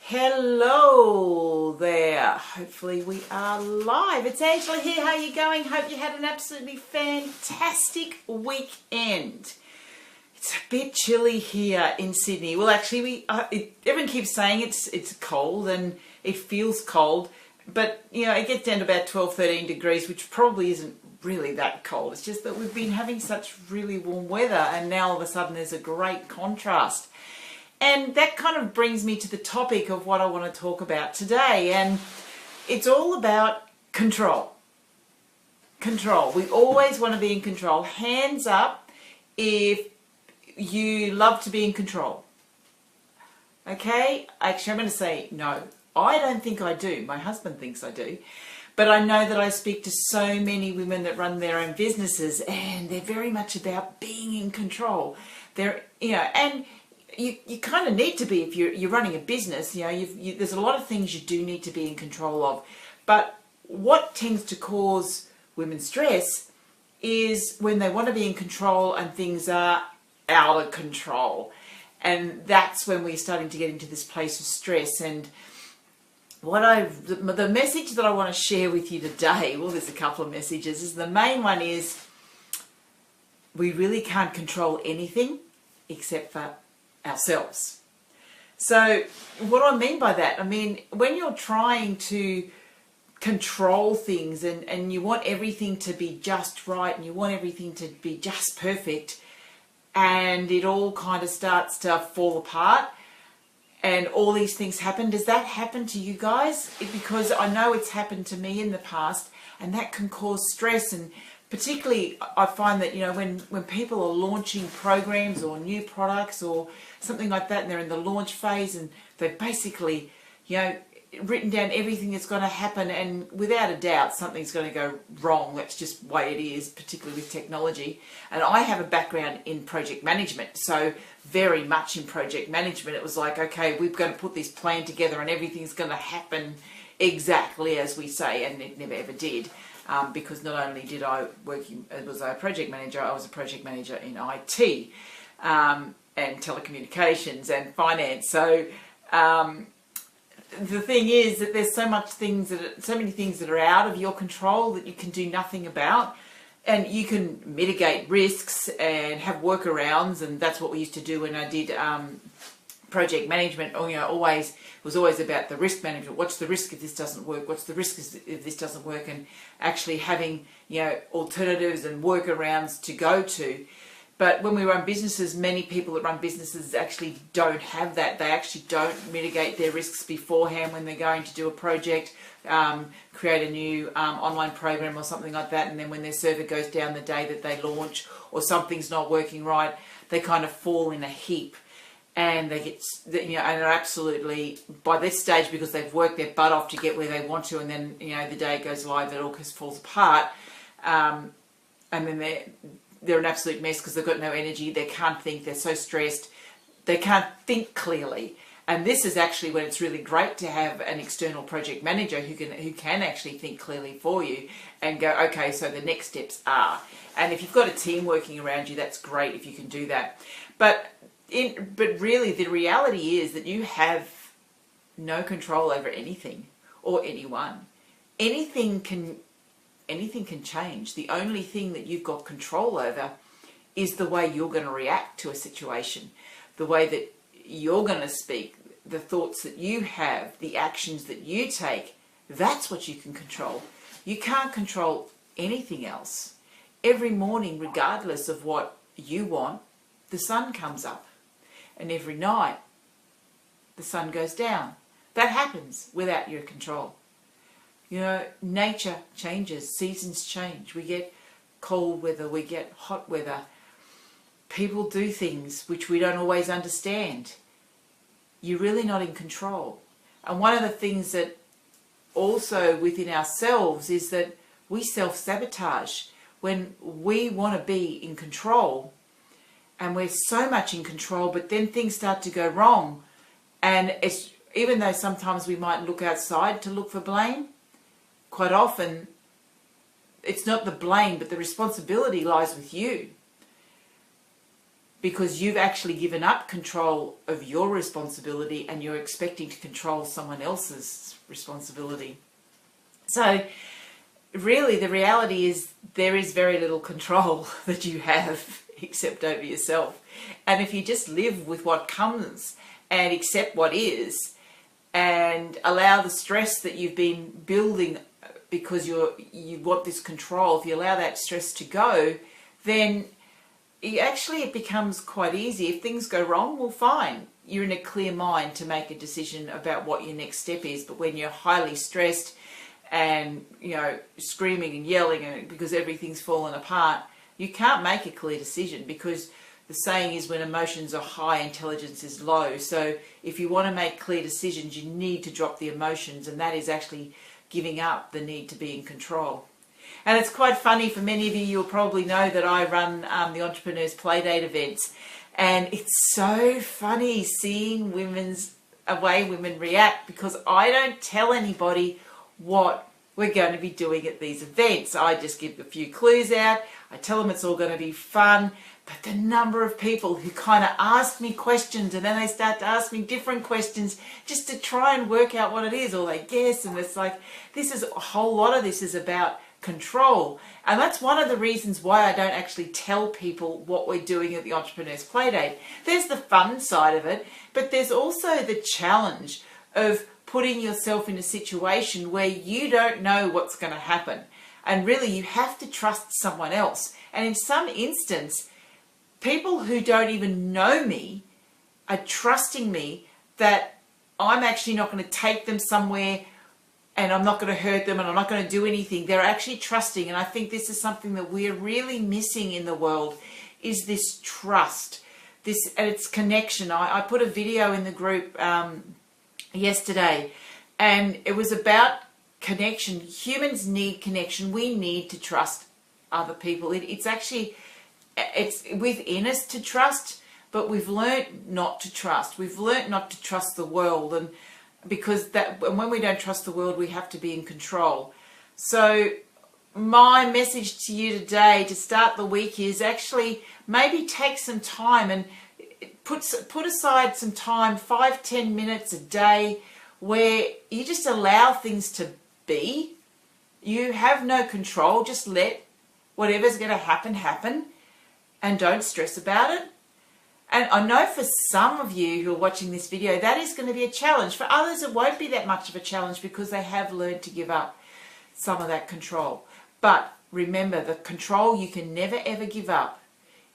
Hello there. Hopefully we are live. It's Angela here. How are you going? Hope you had an absolutely fantastic weekend. It's a bit chilly here in Sydney. Well, actually, everyone keeps saying it's cold and it feels cold, but it gets down to about 12, 13 degrees, which probably isn't really that cold. It's just that we've been having such really warm weather, and now all of a sudden there's a great contrast. And that kind of brings me to the topic of what I want to talk about today. And it's all about control. Control. We always want to be in control. Hands up if you love to be in control. Okay? Actually, I'm going to say no. I don't think I do. My husband thinks I do. But I know that I speak to so many women that run their own businesses, and they're very much about being in control. And you kind of need to be if you're running a business. There's a lot of things you do need to be in control of. But what tends to cause women stress is when they want to be in control and things are out of control. And that's when we're starting to get into this place of stress. And the message that I want to share with you today, well, there's a couple of messages, is the main one is we really can't control anything except for ourselves. So what do I mean by that? I mean, when you're trying to control things and you want everything to be just right and you want everything to be just perfect, and it all kind of starts to fall apart and all these things happen. Does that happen to you guys? Because I know it's happened to me in the past, and that can cause stress. And particularly I find that when people are launching programs or new products or something like that, and they're in the launch phase and they've basically written down everything that's going to happen, and without a doubt something's going to go wrong. That's just the way it is, particularly with technology. And I have a background in project management, so very much in project management it was like, okay, we're going to put this plan together and everything's going to happen exactly as we say, and it never ever did. Because not only did I was a project manager, I was a project manager in IT and telecommunications and finance. So the thing is that there's so many things that are out of your control that you can do nothing about, and you can mitigate risks and have workarounds, and that's what we used to do when I did project management. It was always about the risk management. What's the risk if this doesn't work? What's the risk if this doesn't work? And actually having alternatives and workarounds to go to. But when we run businesses, many people that run businesses actually don't have that. They actually don't mitigate their risks beforehand when they're going to do a project, create a new online program or something like that, and then when their server goes down the day that they launch or something's not working right, they kind of fall in a heap. And they get, and are absolutely, by this stage, because they've worked their butt off to get where they want to, and then, the day it goes live, it all just falls apart. And then they're an absolute mess because they've got no energy, they can't think, they're so stressed, they can't think clearly. And this is actually when it's really great to have an external project manager who can actually think clearly for you and go, okay, so the next steps are. And if you've got a team working around you, that's great if you can do that. But really, the reality is that you have no control over anything or anyone. Anything can change. The only thing that you've got control over is the way you're going to react to a situation, the way that you're going to speak, the thoughts that you have, the actions that you take. That's what you can control. You can't control anything else. Every morning, regardless of what you want, the sun comes up. And every night, the sun goes down. That happens without your control. Nature changes, seasons change. We get cold weather, we get hot weather. People do things which we don't always understand. You're really not in control. And one of the things that also within ourselves is that we self-sabotage. When we want to be in control, and we're so much in control, but then things start to go wrong. And even though sometimes we might look outside to look for blame, quite often it's not the blame, but the responsibility lies with you. because you've actually given up control of your responsibility and you're expecting to control someone else's responsibility. So really the reality is there is very little control that you have except over yourself. And if you just live with what comes and accept what is and allow the stress that you've been building because you want this control, if you allow that stress to go, then it becomes quite easy. If things go wrong, well, fine. You're in a clear mind to make a decision about what your next step is. But when you're highly stressed and, screaming and yelling and because everything's fallen apart, you can't make a clear decision, because the saying is when emotions are high, intelligence is low. So if you want to make clear decisions, you need to drop the emotions, and that is actually giving up the need to be in control. And it's quite funny, for many of you, you'll probably know that I run the Entrepreneurs Playdate events. And it's so funny seeing way women react, because I don't tell anybody what we're going to be doing at these events. I just give a few clues out. I tell them it's all going to be fun. But the number of people who kind of ask me questions, and then they start to ask me different questions just to try and work out what it is, or they guess. And it's like, a whole lot of this is about control. And that's one of the reasons why I don't actually tell people what we're doing at the Entrepreneurs Playdate. There's the fun side of it, but there's also the challenge of putting yourself in a situation where you don't know what's going to happen. And really, you have to trust someone else. And in some instance, people who don't even know me are trusting me that I'm actually not going to take them somewhere and I'm not going to hurt them and I'm not going to do anything. They're actually trusting. And I think this is something that we're really missing in the world, is this trust, and it's connection. I put a video in the group yesterday, and it was about connection. Humans need connection. We need to trust other people. It's within us to trust, but we've learnt not to trust. We've learnt not to trust the world, and when we don't trust the world, we have to be in control. So my message to you today to start the week is actually maybe take some time and put aside some time, 5-10 minutes a day, where you just allow things to be. You have no control. Just let whatever's going to happen, and don't stress about it. And I know for some of you who are watching this video, that is going to be a challenge. For others, it won't be that much of a challenge, because they have learned to give up some of that control. But remember, the control you can never ever give up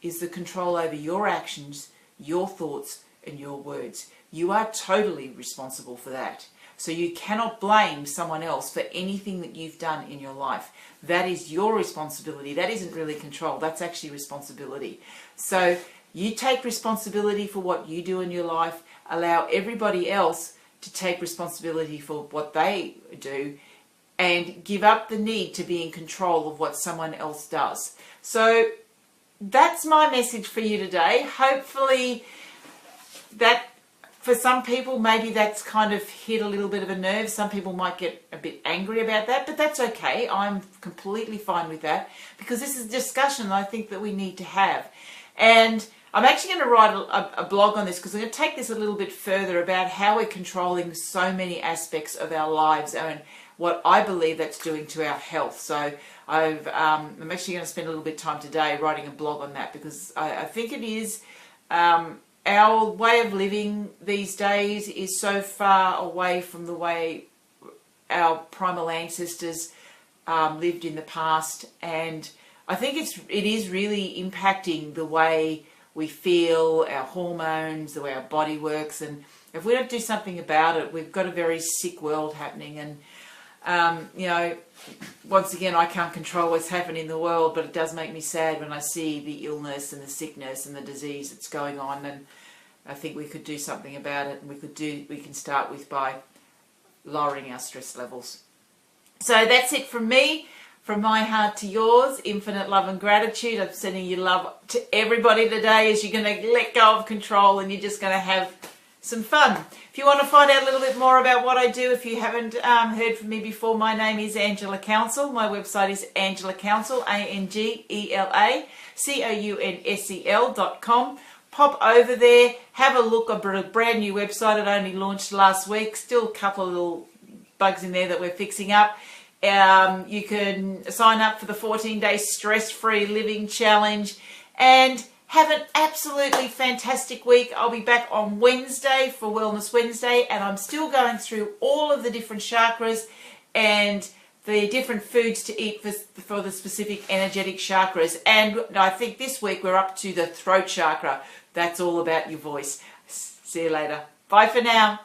is the control over your actions, your thoughts, and your words. You are totally responsible for that. So you cannot blame someone else for anything that you've done in your life. That is your responsibility. That isn't really control. That's actually responsibility. So you take responsibility for what you do in your life. Allow everybody else to take responsibility for what they do, and give up the need to be in control of what someone else does. So that's my message for you today. Hopefully that, for some people, maybe that's kind of hit a little bit of a nerve. Some people might get a bit angry about that, but that's okay. I'm completely fine with that, because this is a discussion I think that we need to have. And I'm actually going to write a blog on this, because I'm going to take this a little bit further about how we're controlling so many aspects of our lives and what I believe that's doing to our health. So I'm actually going to spend a little bit of time today writing a blog on that, because I think it is our way of living these days is so far away from the way our primal ancestors lived in the past, and I think it is really impacting the way we feel, our hormones, the way our body works. And if we don't do something about it, we've got a very sick world happening. And once again, I can't control what's happening in the world, but it does make me sad when I see the illness and the sickness and the disease that's going on. And I think we could do something about it, and we can start by lowering our stress levels. So that's it from me. From my heart to yours, infinite love and gratitude. I'm sending you love to everybody today, as you're going to let go of control and you're just going to have some fun. If you want to find out a little bit more about what I do, if you haven't heard from me before, my name is Angela Council. My website is Angela Councel, AngelaCouncel.com. pop over there, have a look. I've got a brand new website. It only launched last week. Still a couple of little bugs in there that we're fixing up. You can sign up for the 14-day stress-free living challenge and have an absolutely fantastic week. I'll be back on Wednesday for Wellness Wednesday, and I'm still going through all of the different chakras and the different foods to eat for the specific energetic chakras. And I think this week we're up to the throat chakra. That's all about your voice. See you later. Bye for now.